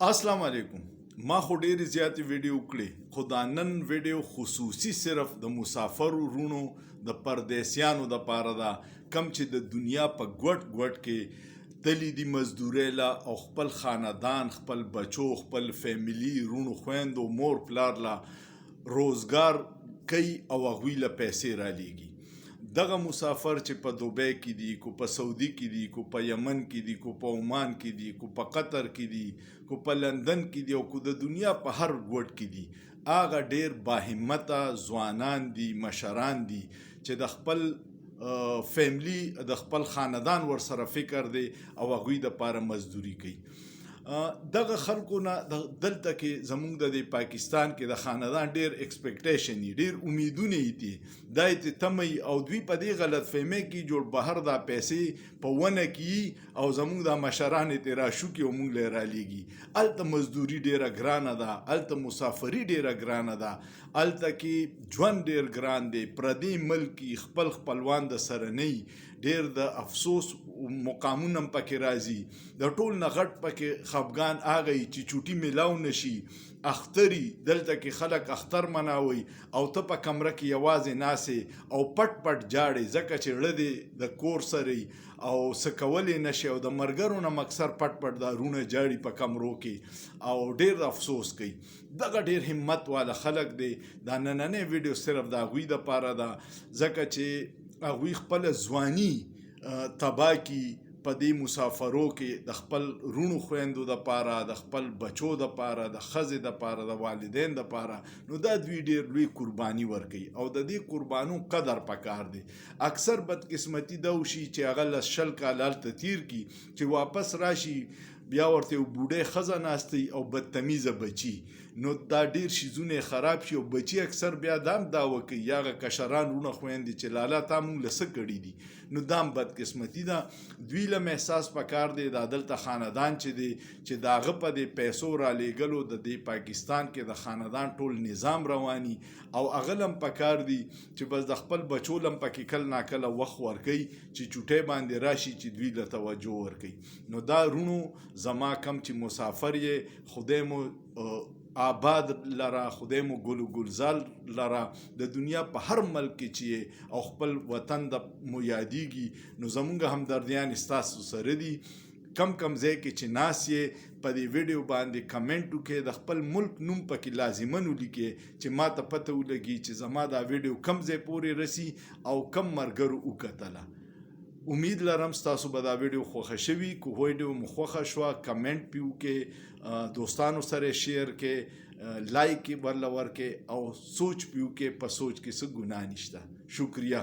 अस्सलाम वालेकुम ما خو ډېرې زیاتې ویډیو کړې خو دا نن ویډیو خصوصي صرف د مسافرو رونو د پردیسیانو د پاره ده کم چې د دنیا په ګوټ ګوټ کې تللی دي مزدورۍ له او خپل خاندان خپل بچو خپل فیملی رونو خویندو مور پلار له روزګار کوي او هغوی له پیسې رالیږي دغه مسافر چې په دوبۍ کې دي کو په سعودي کې دي کو په یمن کې دي کو په عمان کې دي کو په قطر کې دي کو په لندن کې دي او کو د دنیا په هر ګوټ کې دي هغه ډیر باهمته ځوانان دي مشران دي چې د خپل فیملی د خپل خاندان ورسره فکر دی او هغوی د پاره مزدوري کوي دغه خلکو نه دلته کې زمونږ د پاکستان کې د خاندان ډیر ایکسپیکټیشن ډیر امیدونه دي دا ته تمي او دوی په دې غلط فهمي کې جوړ بهر دا پیسې په ونه کې او زمونږ د مشران ته راشو کې مونږ له رالېږي الته مزدوري ډیره ګرانه ده الته مسافری ډیره ګرانه ده الته کې ژوند ډیر ګران دی پردي ملک خپل خپلوان د سره نه ډیر د افسوس مقامونه پکې راځي د ټول نغټ پکې خفګان هغه چې چوټي ملاو نشي اختری دلته کې خلک اختر مناوي او ته په کمره کې یوازې ناسې او پټ پټ جاړي ځکه چې ړدې د کور سره او سکولې نشي او د مرګرو نه مکسر پټ پټ دارونه جاړي په کمرو کې او ډیر افسوس کوي دغه ډیر همت والا خلک دی دا نننې ویډیو صرف د هغوی د پاره ده ځکه چې هغوی خپل ځواني تباه کی په دې مسافرو کې د خپل رونو خویندو د پاره د خپل بچو د پاره د ښځې د پاره د والدین د پاره نو دا دوی ډېر لوی قرباني ورکوي او د دې قربانو قدر پکار دی اکثر بدقسمتي دا وشي چې هغه له 20 کال هلته تیر کي چې واپس راشي بیا ورته یو بوډۍ ښځه ناستئ او بدتمیزه بچي نو دا ډیر شیزونه خراب شي او بچي اکثر بیا دام داوه کوي یاغه کشران رونه خويندې چې لالا تا مونږ لسه کړي دي نو دام بدقسمتي ده دوی له احساس پکار دی د دلته خاندان چې دی چې داغه په دې پیسو را لېګلو د دې پاکستان کې د خاندان ټول نظام رواني او اغلم پکار دی چې بس د خپل بچو لم پکې کل ناکله وخت ورکي چې چوټه باندې راشي چې دوی له توجه ورکي نو دا رونو زما کم چې مسافر یې خدای مو آباد لرا خدای مو ګل ګلزار لرا د دنیا په هر ملک کې چې او خپل وطن د مو یادېږي نو زمونږ همدردیان ستاسو سره دي کم ځای کې چې ناس یې په دې ویډیو باندې کمنټ وکړئ د خپل ملک نوم پکې لازمن ولیکئ چې ما ته پته ولګي چې زما دا ویډیو کم ځای پورې رسي او کم مرګرو وکتله امید لرم ستاسو به دا ویډیو خوښه شوي که ویډیو مو خوښه شوه کمنټ پې وکړئ دوستانو سره شیر کې لایک ورله ورکړئ او سوچ پې وکړئ په سوچ کې څه ګناه نشته شکریه